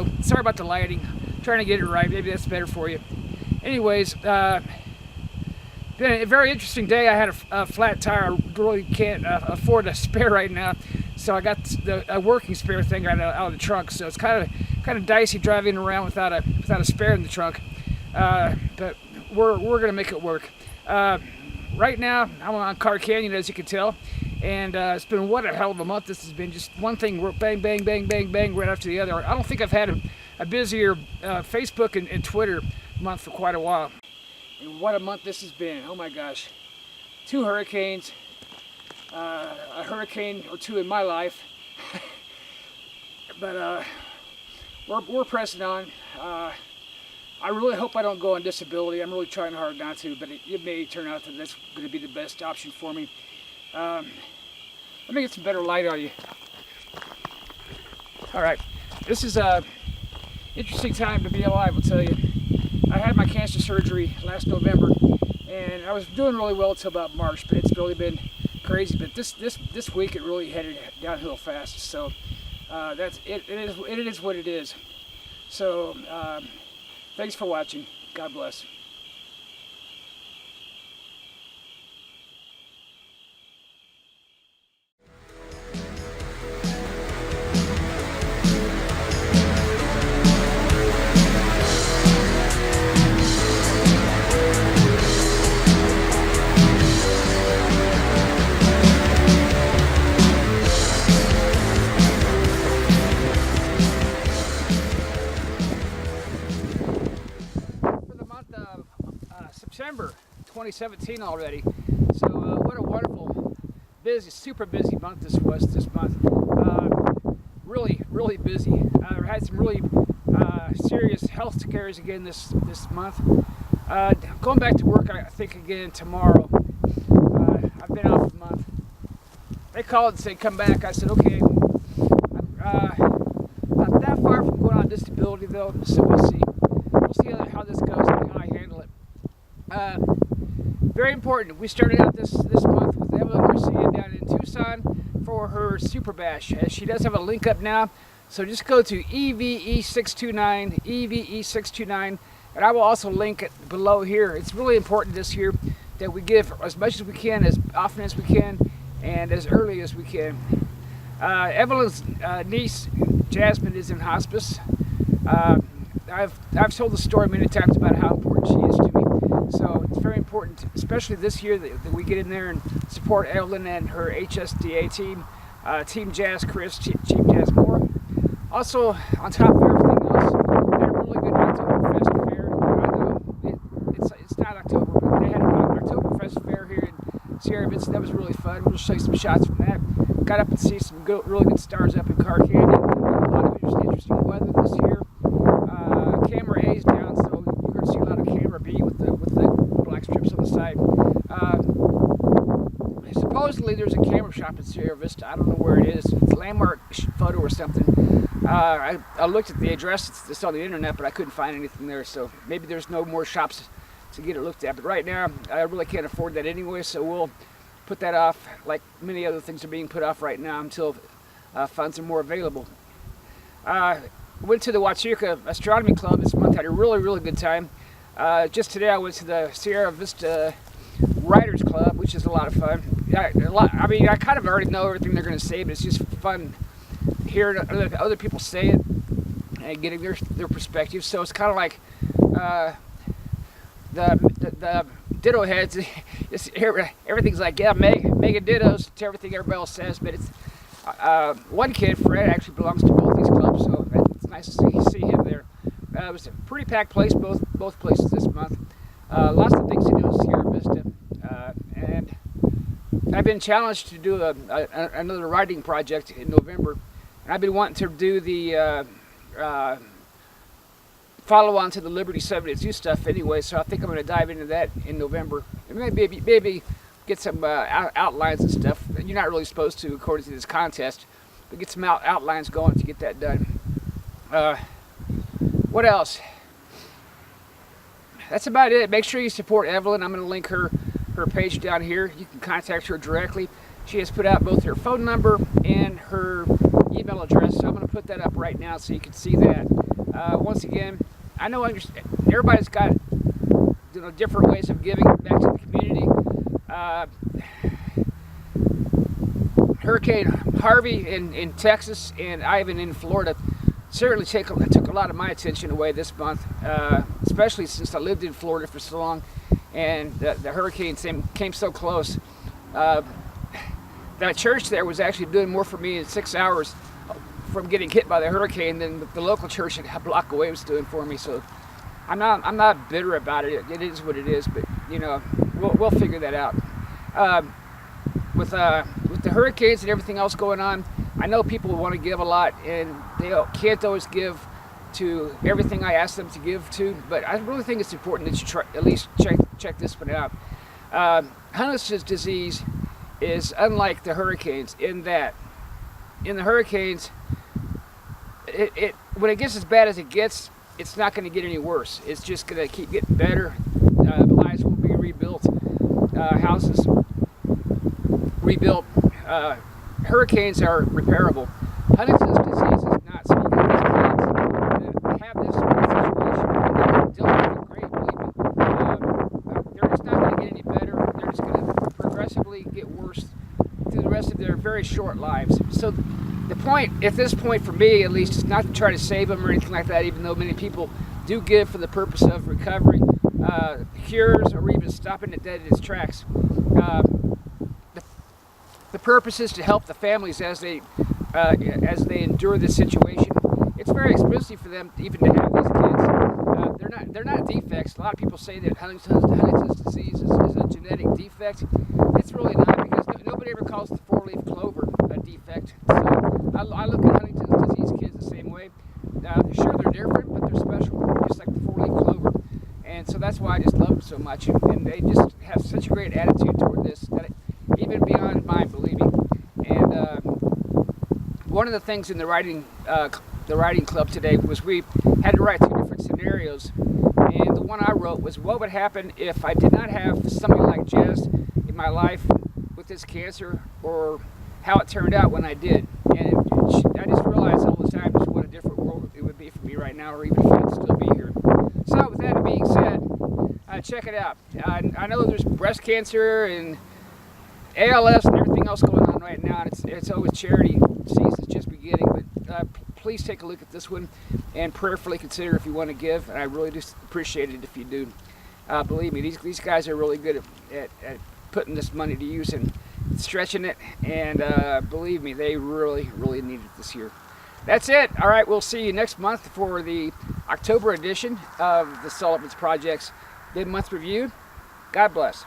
Oh, sorry about the lighting. I'm trying to get it right. Maybe that's better for you. Anyways, been a very interesting day. I had a flat tire. I really can't afford a spare right now, so I got a working spare thing out of the trunk. So it's kind of dicey driving around without a spare in the trunk. But we're gonna make it work. Right now, I'm on Car Canyon, as you can tell, and it's been what a hell of a month. This has been just one thing, bang, bang, bang, bang, bang, right after the other. I don't think I've had a busier Facebook and Twitter month for quite a while. And what a month this has been. Oh my gosh. 2 hurricanes, a hurricane or 2 in my life. But we're pressing on. I really hope I don't go on disability. I'm really trying hard not to, but it may turn out that that's going to be the best option for me. Let me get some better light on you. All right, this is a interesting time to be alive, I'll tell you. I had my cancer surgery last November, and I was doing really well until about March, but it's really been crazy. But this week it really headed downhill fast. So that's it. It is what it is. So. Thanks for watching. God bless. September 2017 already. So what a wonderful, busy, super busy month this was this month. Really busy. I had some really serious health scares again this month. Going back to work, I think again tomorrow. I've been off a month. They called and said come back. I said okay. Not that far from going on disability though, so we'll see. We'll see how this goes and how I handle it. Very important. We started out this month with Evelyn Garcia down in Tucson for her Super Bash. She does have a link up now, so just go to EVE629, EVE629, and I will also link it below here. It's really important this year that we give as much as we can, as often as we can, and as early as we can. Evelyn's niece, Jasmine, is in hospice. I've told the story many times about how important she is to me. So it's very important, especially this year, that we get in there and support Evelyn and her HSDA team, Team Jazz Chris, Team Jazz Moore. Also, on top of everything else, they had a really good Oktoberfest fair. I know it's not October, but they had an Oktoberfest fair here in Sierra Vista. That was really fun. We'll show you some shots from that. Got up and see some really good stars up in Car Canyon. A lot of interesting weather this year. Camera A is down, so you're going to see a lot of camera B with the black strips on the side. Supposedly there's a camera shop in Sierra Vista. I don't know where it is. It's a landmark photo or something. I looked at the address. It's on the internet, but I couldn't find anything there. So maybe there's no more shops to get it looked at. But right now, I really can't afford that anyway. So we'll put that off, like many other things are being put off right now until funds are more available. Went to the Huachuca Astronomy Club this month. Had a really good time. Just today I went to the Sierra Vista Writers Club, which is a lot of fun. I mean, I kind of already know everything they're going to say, but it's just fun hearing other people say it and getting their perspective. So it's kind of like the ditto heads. Everything's like, yeah, mega dittos to everything everybody else says, but it's one kid, Fred, actually belongs to both these clubs, so it's nice to see him there. It was a pretty packed place, both places this month. Lots of things to do in Sierra Vista, and I've been challenged to do another writing project in November, and I've been wanting to do the follow on to the Liberty 72 stuff anyway, so I think I'm going to dive into that in November, and maybe get some outlines and stuff. You're not really supposed to, according to this contest, but get some outlines going to get that done. What else? That's about it. Make sure you support Evelyn. I'm going to link her page down here. You can contact her directly. She has put out both her phone number and her email address, so I'm going to put that up right now so you can see that. Once again, I know everybody's got different ways of giving back to the community. Hurricane Harvey in Texas and Ivan in Florida certainly took a lot of my attention away this month, especially since I lived in Florida for so long, and the hurricane came so close. That church there was actually doing more for me in 6 hours from getting hit by the hurricane than the local church a block away was doing for me. So I'm not bitter about it. It is what it is, but we'll figure that out. With the hurricanes and everything else going on, I know people want to give a lot, and they can't always give to everything I ask them to give to. But I really think it's important that you at least check this one out. Huntington's disease is unlike the hurricanes in that in the hurricanes, when it gets as bad as it gets, it's not going to get any worse. It's just going to keep getting better. Lives will be rebuilt, houses rebuilt. Hurricanes are repairable. Huntington's disease is not. So you got these kids that have this sort of situation, and they're dealing with it great, believe me. They're just not going to get any better. They're just going to progressively get worse through the rest of their very short lives. So the point, at this point for me at least, is not to try to save them or anything like that, even though many people do give for the purpose of recovery, cures, or even stopping it dead in its tracks. The purpose is to help the families as they endure this situation. It's very expensive for them even to have these kids. They're not defects. A lot of people say that Huntington's disease is a genetic defect. It's really not, because nobody ever calls the four-leaf clover a defect. So I look at Huntington's disease kids the same way. Sure, they're different, but they're special, just like the four-leaf clover. And so that's why I just love them so much. And they just have such a great attitude toward this, that even beyond mine, believe me. And one of the things in the writing club today was we had to write two different scenarios. And the one I wrote was, what would happen if I did not have somebody like Jez in my life with this cancer, or how it turned out when I did. And I just realized all the time just what a different world it would be for me right now, or even if I'd still be here. So with that being said, check it out. I know there's breast cancer and ALS and everything else going on right now, and it's always charity season's just beginning, but please take a look at this one and prayerfully consider if you want to give, and I really just appreciate it if you do. Believe me, these guys are really good at putting this money to use and stretching it, and believe me, they really need it this year. That's it. All right, we'll see you next month for the October edition of the Sullivan's Project's Midmonth Review. God bless.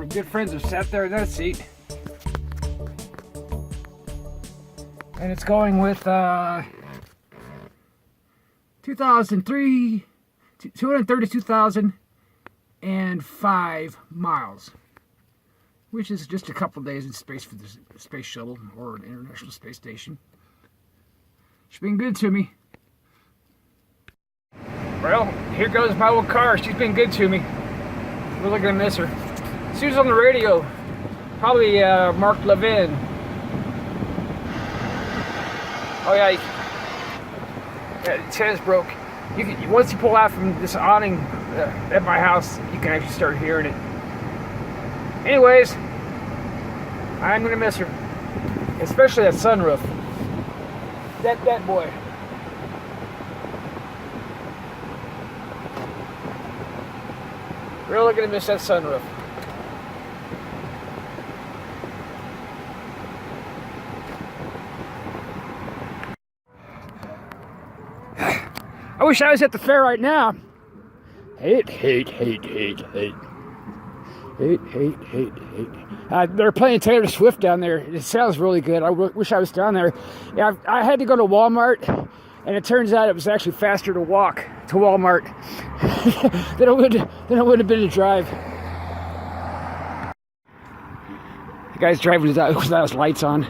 good friends have sat there in that seat. And it's going with 232,005 miles, which is just a couple days in space for the space shuttle or an International Space Station. She's been good to me. Well, here goes my old car. She's been good to me. Really gonna miss her. She was on the radio, probably Mark Levin. Oh yeah, the antenna's broke. You can, once you pull out from this awning at my house, you can actually start hearing it. Anyways, I'm gonna miss her, especially that sunroof. That boy. Really gonna miss that sunroof. I wish I was at the fair right now. Hate. They're playing Taylor Swift down there. It sounds really good. I wish I was down there. Yeah, I had to go to Walmart, and it turns out it was actually faster to walk to Walmart than it would have been to drive. The guy's driving without his lights on.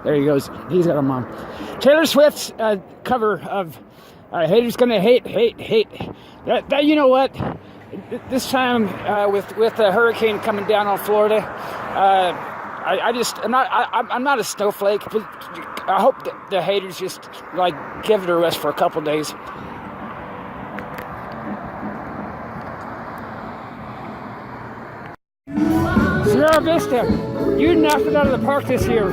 There he goes. He's got them on. Taylor Swift's cover of "Haters Gonna Hate." That you know what? This time with the hurricane coming down on Florida, I'm not a snowflake, but I hope that the haters just like give it a rest for a couple days. Sierra Vista, you knocked it out of the park this year.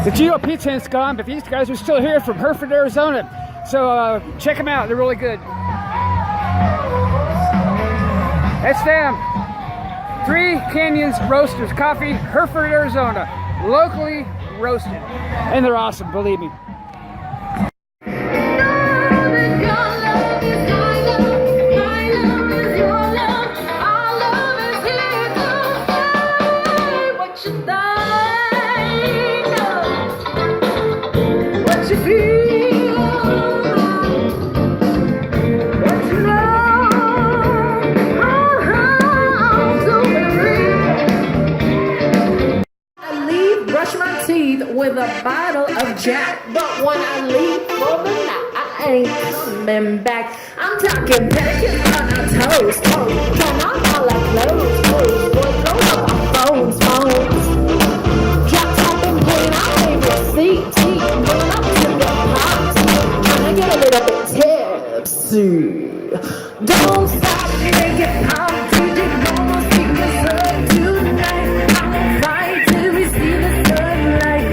The GOP tent's gone, but these guys are still here from Hereford, Arizona. So check them out, they're really good. That's them. Three Canyons Roasters Coffee, Hereford, Arizona. Locally roasted. And they're awesome, believe me. With a bottle of Jack, but when I leave for the night, I ain't coming back. I'm talking pedicures on our toes, turn on all our clothes, boys, roll up our phones, drop top and clean our favorite seat, bring up to the party, trying to get a little bit tipsy. Don't stop, make it pop, DJ, gonna speak us up tonight. I'm fight till we see the sunlight.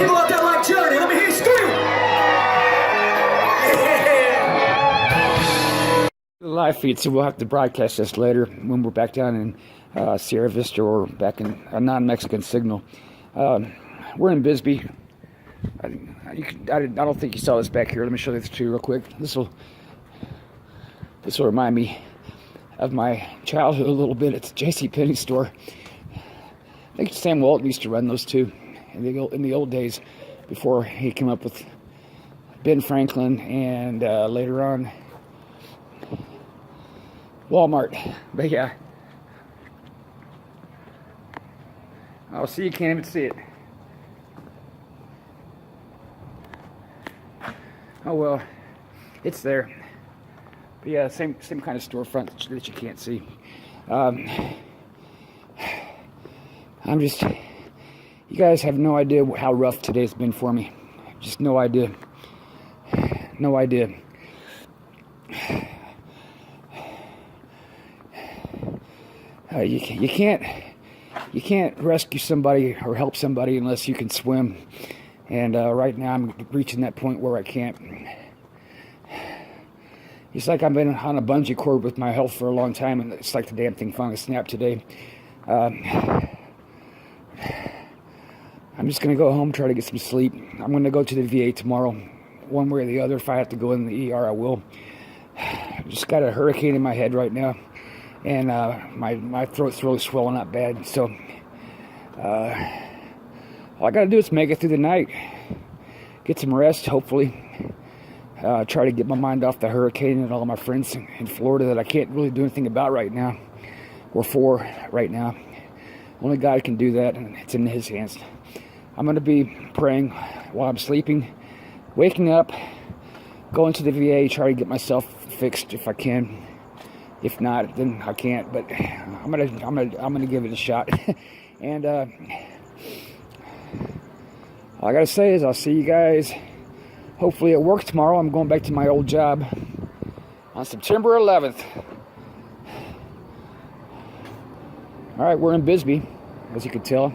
People out there like Journey, let me hear you scream. Yeah. Live feed, so we'll have to broadcast this later when we're back down in Sierra Vista or back in a non-Mexican signal. We're in Bisbee. I don't think you saw this back here. Let me show this to you real quick. This will remind me of my childhood a little bit. It's a JCPenney store. I think Sam Walton used to run those too in the old days before he came up with Ben Franklin and later on Walmart. But yeah. Oh, see, you can't even see it. Oh well, it's there. But yeah, same kind of storefront that you can't see. I'm just, you guys have no idea how rough today's been for me. Just no idea. No idea. You can't rescue somebody or help somebody unless you can swim. And right now I'm reaching that point where I can't. It's like I've been on a bungee cord with my health for a long time, and it's like the damn thing finally snapped today. I'm just going to go home, try to get some sleep. I'm going to go to the VA tomorrow, one way or the other. If I have to go in the ER, I will. I just got a hurricane in my head right now, and my throat's really swelling up bad. So all I got to do is make it through the night, get some rest, hopefully. Try to get my mind off the hurricane and all my friends in Florida that I can't really do anything about right now, or for right now. Only God can do that, and it's in His hands. I'm going to be praying while I'm sleeping, waking up, going to the VA, try to get myself fixed if I can. If not, then I can't. But I'm gonna give it a shot. And all I gotta say is I'll see you guys hopefully at work tomorrow. I'm going back to my old job on September 11th. All right, we're in Bisbee, as you can tell.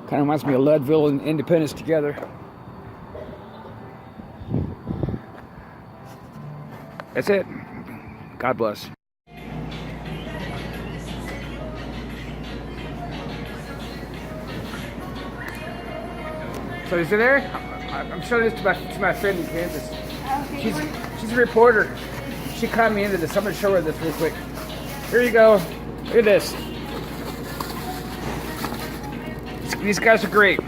Kind of reminds me of Leadville and Independence together. That's it. God bless. So is it there? I'm showing this to my friend in Kansas. She's a reporter. She caught me into this. I'm going to show her this real quick. Here you go. Look at this. These guys are great.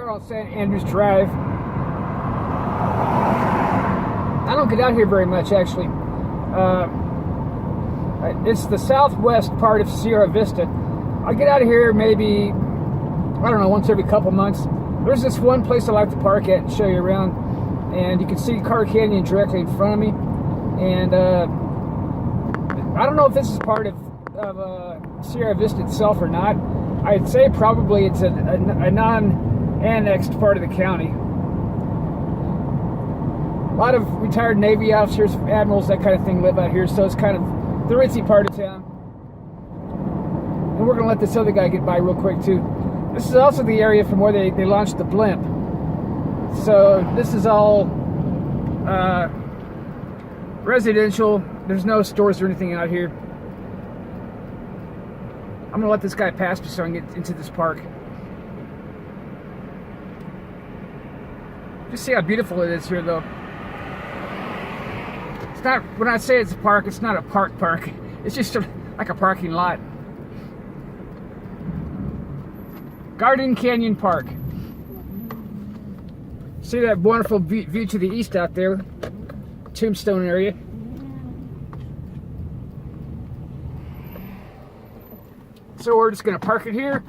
On St. Andrews Drive. I don't get out here very much, actually. It's the southwest part of Sierra Vista. I get out of here maybe, I don't know, once every couple months. There's this one place I like to park at and show you around, and you can see Carr Canyon directly in front of me. And I don't know if this is part of Sierra Vista itself or not. I'd say probably it's a non-annexed part of the county. A lot of retired Navy officers, admirals, that kind of thing live out here, so it's kind of the ritzy part of town. And we're going to let this other guy get by real quick too. This is also the area from where they launched the blimp. So this is all residential. There's no stores or anything out here. I'm going to let this guy pass me so I can get into this park. Just see how beautiful it is here, though. It's not, when I say it's a park, it's not a park. It's just like a parking lot. Garden Canyon Park. See that wonderful view to the east out there? Tombstone area. So we're just gonna park it here.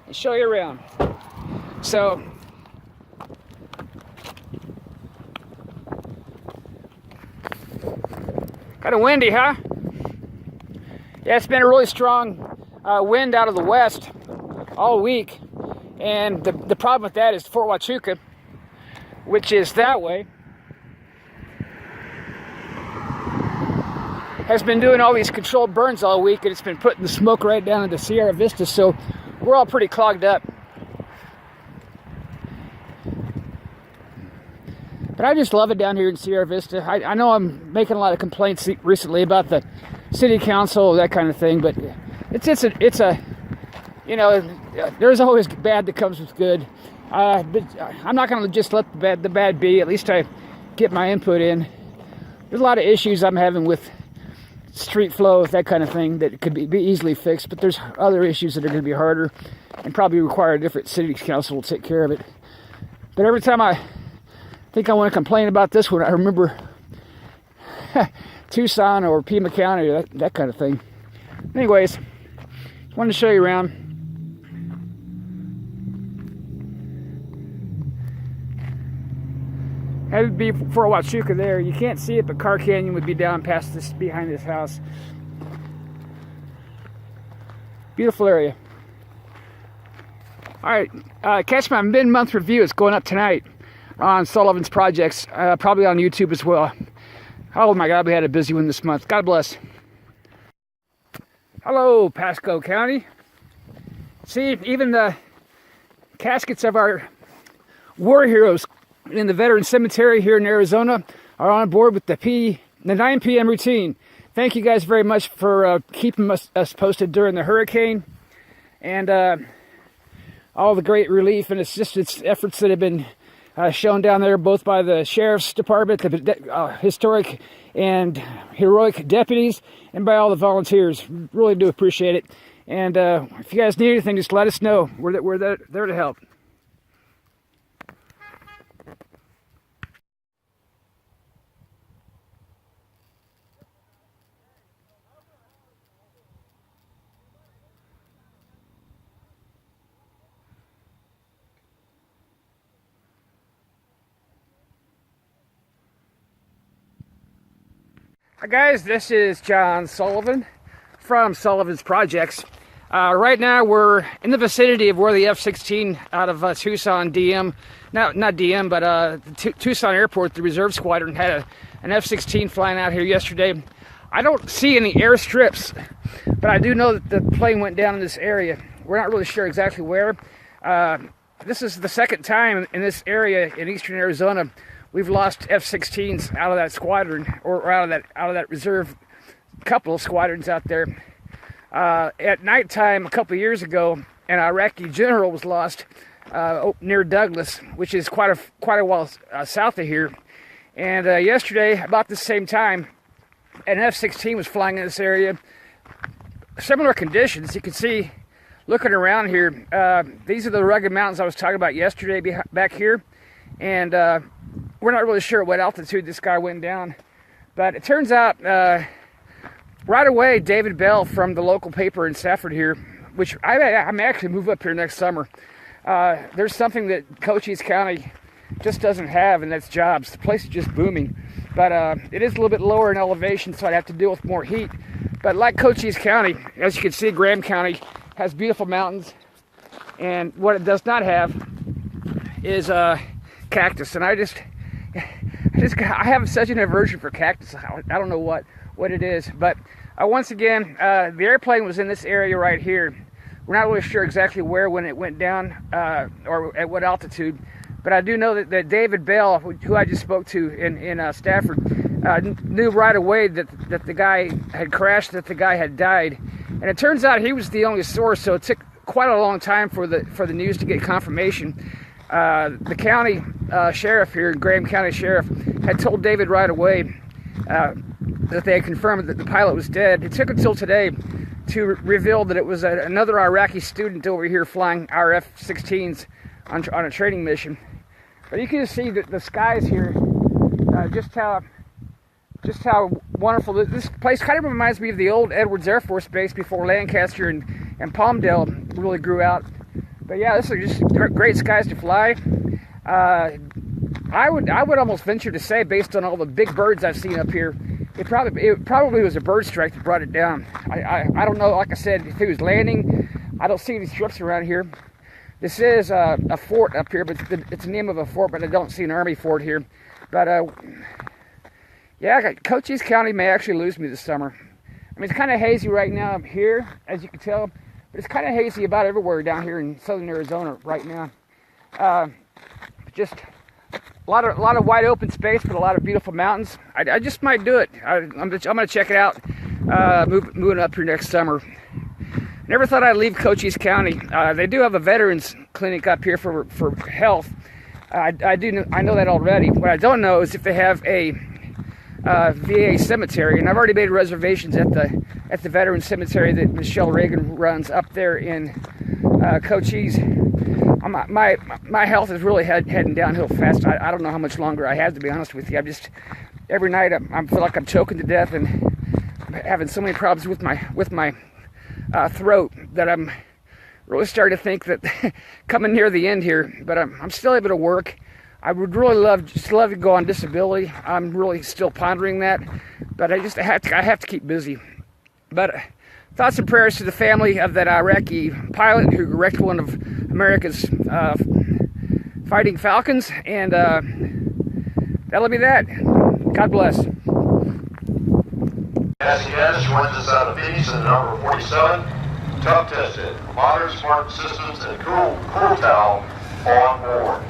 And show you around. So kind of windy, huh? Yeah, it's been a really strong wind out of the west all week, and the problem with that is Fort Huachuca, which is that way, has been doing all these controlled burns all week, and it's been putting the smoke right down into Sierra Vista, so we're all pretty clogged up. But I just love it down here in Sierra Vista. I know I'm making a lot of complaints recently about the city council, that kind of thing, but it's a you know, there's always bad that comes with good. But I'm not going to just let the bad be. At least I get my input in. There's a lot of issues I'm having with street flow, that kind of thing, that could be easily fixed, but there's other issues that are going to be harder and probably require a different city council to take care of it. But every time I think I want to complain about this one, I remember Tucson or Pima County, or that kind of thing. Anyways, wanted to show you around. That would be for Huachuca there. You can't see it, but Car Canyon would be down past this, behind this house. Beautiful area. All right, catch my mid-month review. It's going up tonight on Sullivan's projects, probably on YouTube as well. Oh my God, we had a busy one this month. God bless. Hello, Pasco County. See, even the caskets of our war heroes in the Veteran Cemetery here in Arizona are on board with the 9 p.m. routine. Thank you guys very much for keeping us posted during the hurricane, and all the great relief and assistance efforts that have been shown down there, both by the Sheriff's Department, the historic and heroic deputies, and by all the volunteers. Really do appreciate it. And if you guys need anything, just let us know. We're there to help. Hi guys, this is John Sullivan from Sullivan's Projects. Right now we're in the vicinity of where the F-16 out of Tucson DM, not DM, but Tucson Airport, the Reserve Squadron had an F-16 flying out here yesterday. I don't see any airstrips, but I do know that the plane went down in this area. We're not really sure exactly where. This is the second time in this area in eastern Arizona we've lost F-16s out of that squadron, or out of that reserve couple of squadrons out there. At nighttime a couple of years ago, an Iraqi general was lost near Douglas, which is quite a while south of here. And yesterday, about the same time, an F-16 was flying in this area. Similar conditions. You can see, looking around here, these are the rugged mountains I was talking about yesterday back here. And we're not really sure at what altitude this guy went down. But it turns out, right away, David Bell from the local paper in Stafford here, which I may actually move up here next summer. There's something that Cochise County just doesn't have, and that's jobs. The place is just booming. But it is a little bit lower in elevation, so I'd have to deal with more heat. But like Cochise County, as you can see, Graham County has beautiful mountains. And what it does not have is cactus. And I have such an aversion for cactus. I don't know what it is. But once again, the airplane was in this area right here. We're not really sure exactly where when it went down or at what altitude. But I do know that David Bell, who I just spoke to in Stafford, knew right away that the guy had crashed, that the guy had died. And it turns out he was the only source, so it took quite a long time for the news to get confirmation. The county sheriff here, Graham County Sheriff, had told David right away that they had confirmed that the pilot was dead. It took until today to reveal that it was another Iraqi student over here flying our F-16s on a training mission. But you can just see that the skies here, just how wonderful. This place kind of reminds me of the old Edwards Air Force Base before Lancaster and Palmdale really grew out. But yeah, this is just great skies to fly. I would almost venture to say, based on all the big birds I've seen up here, it probably was a bird strike that brought it down. I don't know, like I said, if it was landing. I don't see any strips around here. This is a fort up here, but it's the name of a fort, but I don't see an army fort here. But yeah, Cochise County may actually lose me this summer. I mean, it's kind of hazy right now up here, as you can tell, but it's kind of hazy about everywhere down here in southern Arizona right now. Just a lot of wide open space, but a lot of beautiful mountains. I just might do it. I'm gonna check it out. Moving up here next summer. Never thought I'd leave Cochise County. They do have a veterans clinic up here for health. I know that already. What I don't know is if they have a VA cemetery, and I've already made reservations at the veterans cemetery that Michelle Reagan runs up there in Cochise. My health is really heading downhill fast. I don't know how much longer I have, to be honest with you. Every night I feel like I'm choking to death and having so many problems with my throat that I'm really starting to think that coming near the end here. But I'm still able to work. I would really love to go on disability. I'm really still pondering that, but I have to keep busy. But thoughts and prayers to the family of that Iraqi pilot who wrecked one of America's fighting Falcons, and that'll be that. God bless. Yes, joins us out of Phoenix in number 47. Tough tested, modern smart systems, and cool towel on board.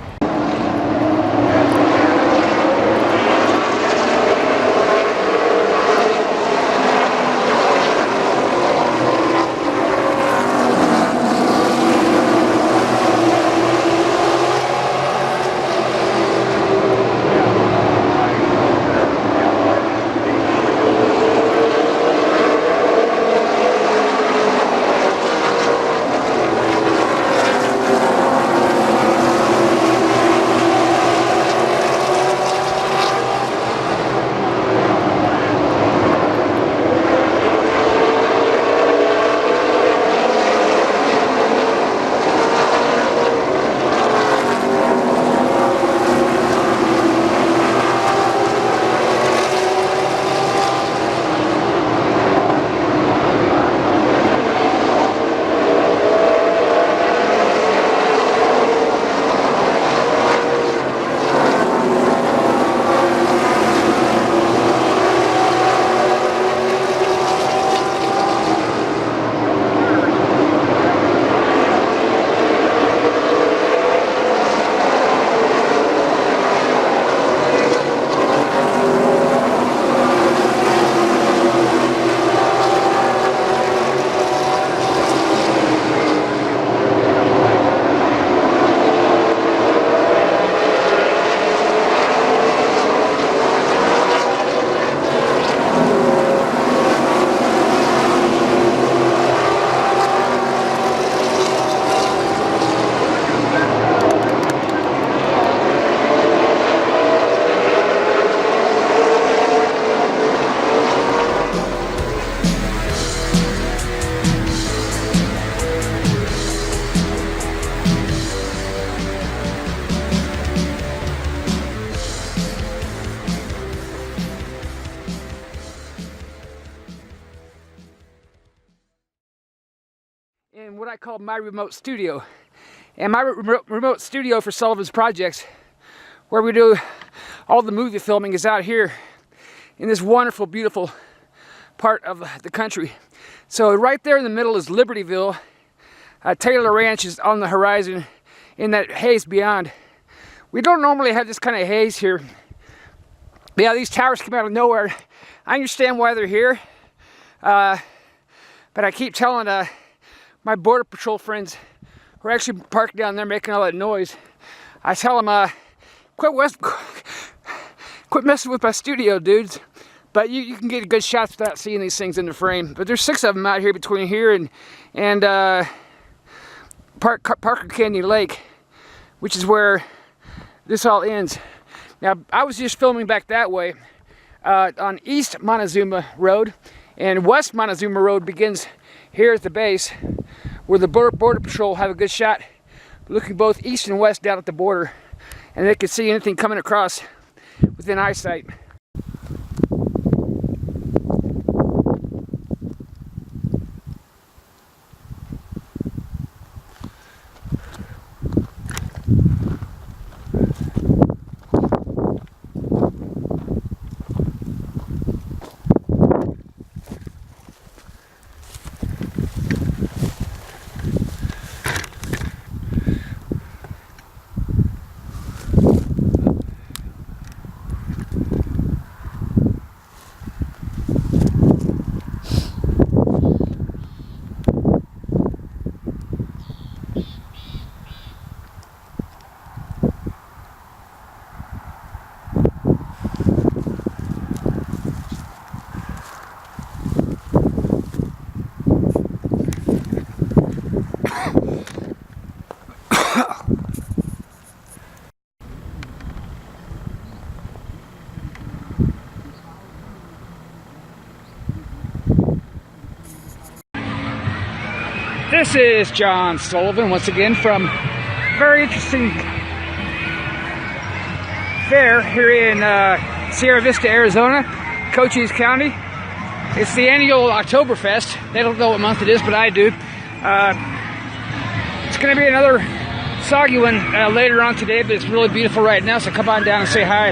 In what I call my remote studio. And my remote studio for Sullivan's projects, where we do all the movie filming, is out here in this wonderful, beautiful part of the country. So right there in the middle is Libertyville. Taylor Ranch is on the horizon in that haze beyond. We don't normally have this kind of haze here. But yeah, these towers come out of nowhere. I understand why they're here. But I keep telling my Border Patrol friends who are actually parked down there making all that noise, I tell them, quit messing with my studio, dudes. but you can get good shots without seeing these things in the frame. But there's 6 of them out here between here and Parker Canyon Lake, which is where this all ends. Now, I was just filming back that way on East Montezuma Road, and West Montezuma Road begins here at the base, where the Border Patrol have a good shot looking both east and west down at the border, and they can see anything coming across within eyesight. This is John Sullivan once again from a very interesting fair here in Sierra Vista, Arizona, Cochise County. It's the annual Oktoberfest. They don't know what month it is, but I do. It's going to be another soggy one later on today, but it's really beautiful right now, so come on down and say hi.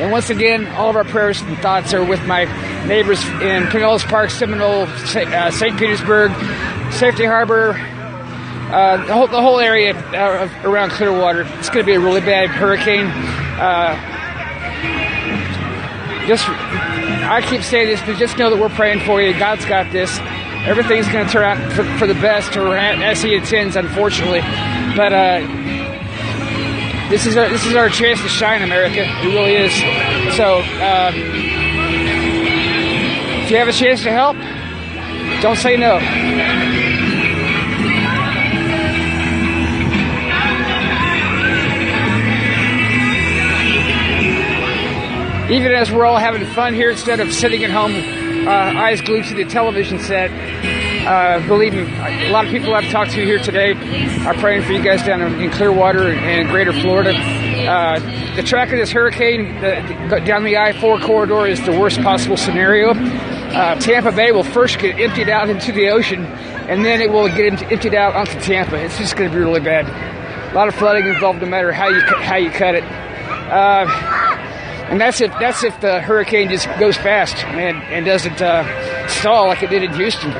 And once again, all of our prayers and thoughts are with my neighbors in Pinellas Park, Seminole, St. Petersburg, Safety Harbor, the whole area around Clearwater. It's going to be a really bad hurricane. I keep saying this, but just know that we're praying for you. God's got this. Everything's going to turn out for the best, or as He intends, unfortunately. But this is our chance to shine, America. It really is. So if you have a chance to help, don't say no. Even as we're all having fun here, instead of sitting at home, eyes glued to the television set, believe me, a lot of people I've talked to here today are praying for you guys down in Clearwater and Greater Florida. The track of this hurricane down the I-4 corridor is the worst possible scenario. Tampa Bay will first get emptied out into the ocean, and then it will get emptied out onto Tampa. It's just going to be really bad. A lot of flooding involved, no matter how you cut it. And that's if the hurricane just goes fast and doesn't stall like it did in Houston.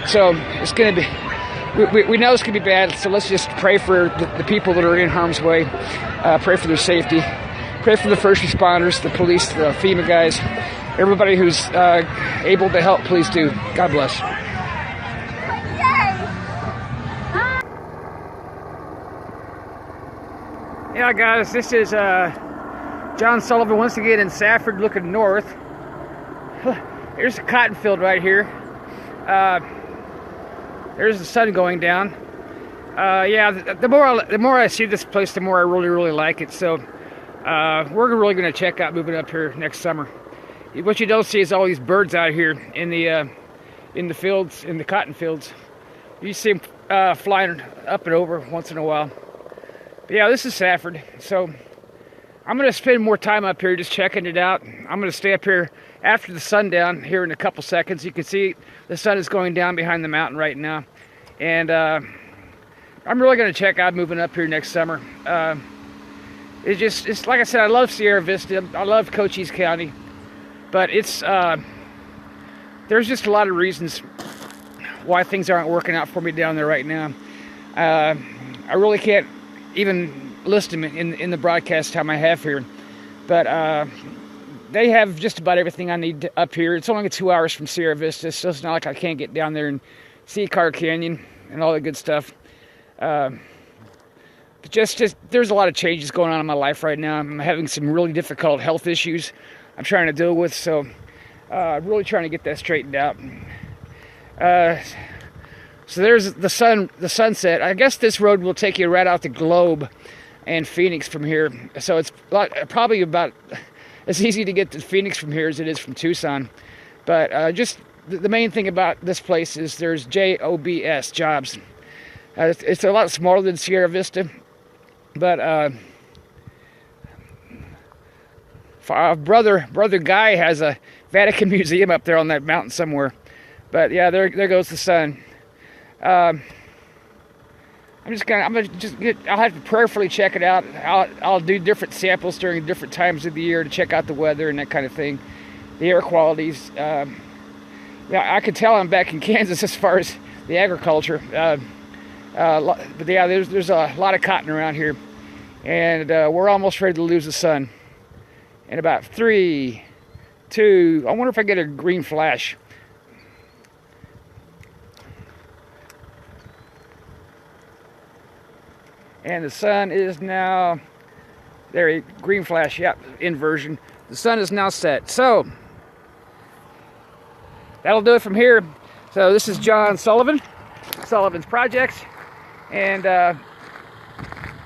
So it's going to be, we know it's going to be bad, so let's just pray for the people that are in harm's way, pray for their safety, pray for the first responders, the police, the FEMA guys, everybody who's able to help, please do. God bless. Yeah, guys, this is John Sullivan once again in Safford, looking north. There's a cotton field right here. There's the sun going down. Yeah, the more I see this place, the more I really like it. So we're really going to check out moving up here next summer. What you don't see is all these birds out here in the fields, in the cotton fields. You see them flying up and over once in a while. But yeah, this is Safford. So I'm going to spend more time up here just checking it out. I'm going to stay up here after the sundown here in a couple seconds. You can see the sun is going down behind the mountain right now. And I'm really going to check out moving up here next summer. It's like I said, I love Sierra Vista. I love Cochise County. But there's just a lot of reasons why things aren't working out for me down there right now. I really can't even list them in the broadcast time I have here, but they have just about everything I need up here. It's only 2 hours from Sierra Vista, so it's not like I can't get down there and see Carr Canyon and all that good stuff. But just there's a lot of changes going on in my life right now. I'm having some really difficult health issues I'm trying to deal with, so Really trying to get that straightened out. So there's the sunset. I guess this road will take you right out to Globe and Phoenix from here. So it's probably about as easy to get to Phoenix from here as it is from Tucson. But just the main thing about this place is there's JOBS, jobs. It's a lot smaller than Sierra Vista, but brother Guy has a Vatican Museum up there on that mountain somewhere. But yeah, there goes the sun. I'll have to prayerfully check it out. I'll do different samples during different times of the year to check out the weather and that kind of thing, the air qualities. Yeah, I can tell I'm back in Kansas as far as the agriculture. But yeah, there's a lot of cotton around here, and we're almost ready to lose the sun. In about 3, 2, I wonder if I get a green flash. And the sun is now, there, green flash, yep, inversion. The sun is now set. So, that'll do it from here. So this is John Sullivan, Sullivan's Projects. And I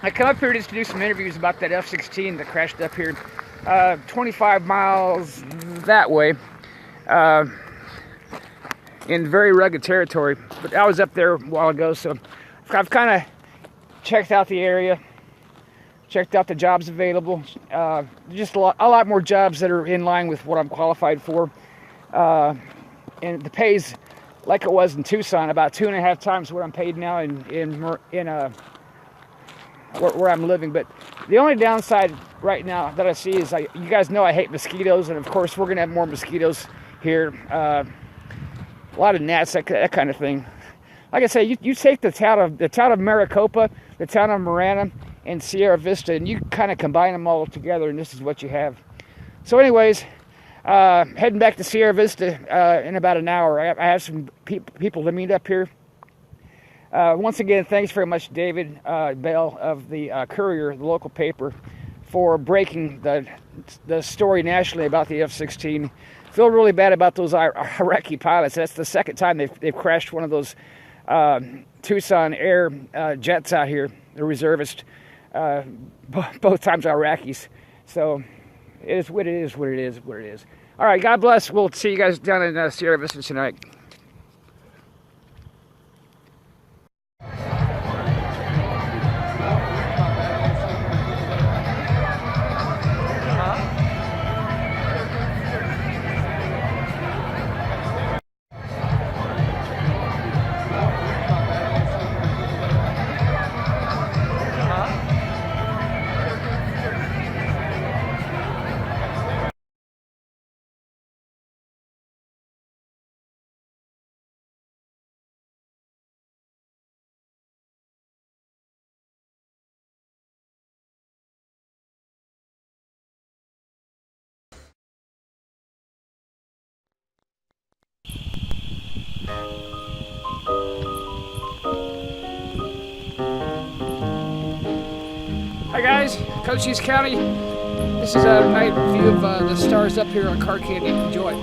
come up here just to do some interviews about that F-16 that crashed up here 25 miles that way in very rugged territory. But I was up there a while ago, so I've kind of checked out the area, checked out the jobs available. Just a lot more jobs that are in line with what I'm qualified for. And the pay's like it was in Tucson, about 2.5 times what I'm paid now where I'm living. But the only downside right now that I see is, you guys know I hate mosquitoes, and of course we're gonna have more mosquitoes here. A lot of gnats, that kind of thing. Like I say, you take the town of Maricopa, the town of Marana, and Sierra Vista, and you kind of combine them all together, and this is what you have. So anyways, heading back to Sierra Vista in about an hour. I have some people to meet up here. Once again, thanks very much, David Bell of the Courier, the local paper, for breaking the story nationally about the F-16. Feel really bad about those Iraqi pilots. That's the second time they've crashed one of those Tucson Air jets out here, the reservist, both times Iraqis. So it is what it is, what it is, what it is. All right, God bless. We'll see you guys down in Sierra Vista tonight. Hi guys, Cochise County. This is a night view of the stars up here on Car Candy. Enjoy.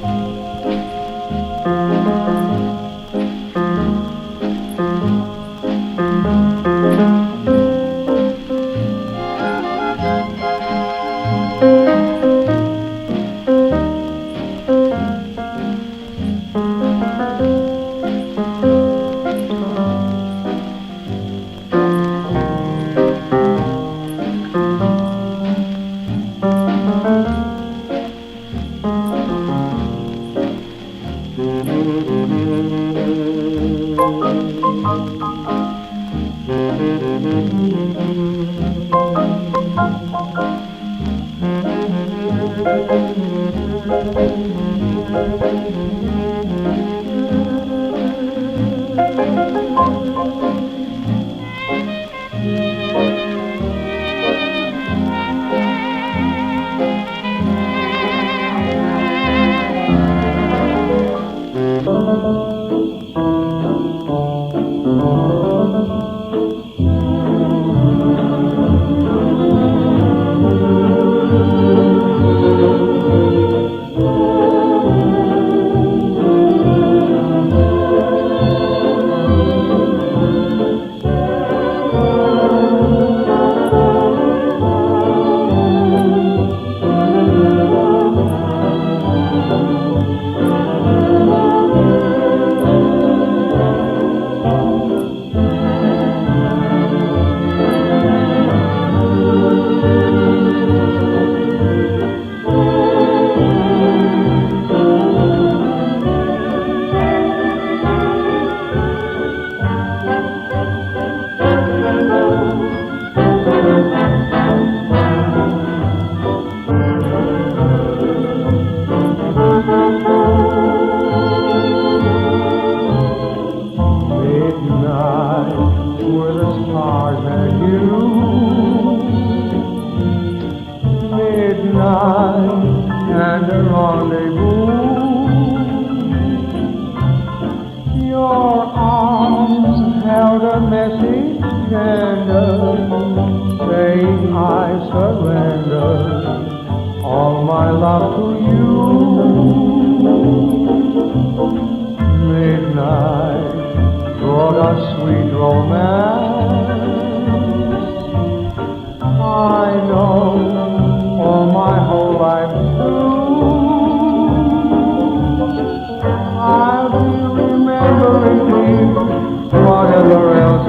midnight where the stars and you. Midnight and a rendezvous. Your arms held a message tender, saying I surrender all my love to you. Midnight brought us sweet romance. I know all my whole life through I'll be remembering you, whatever else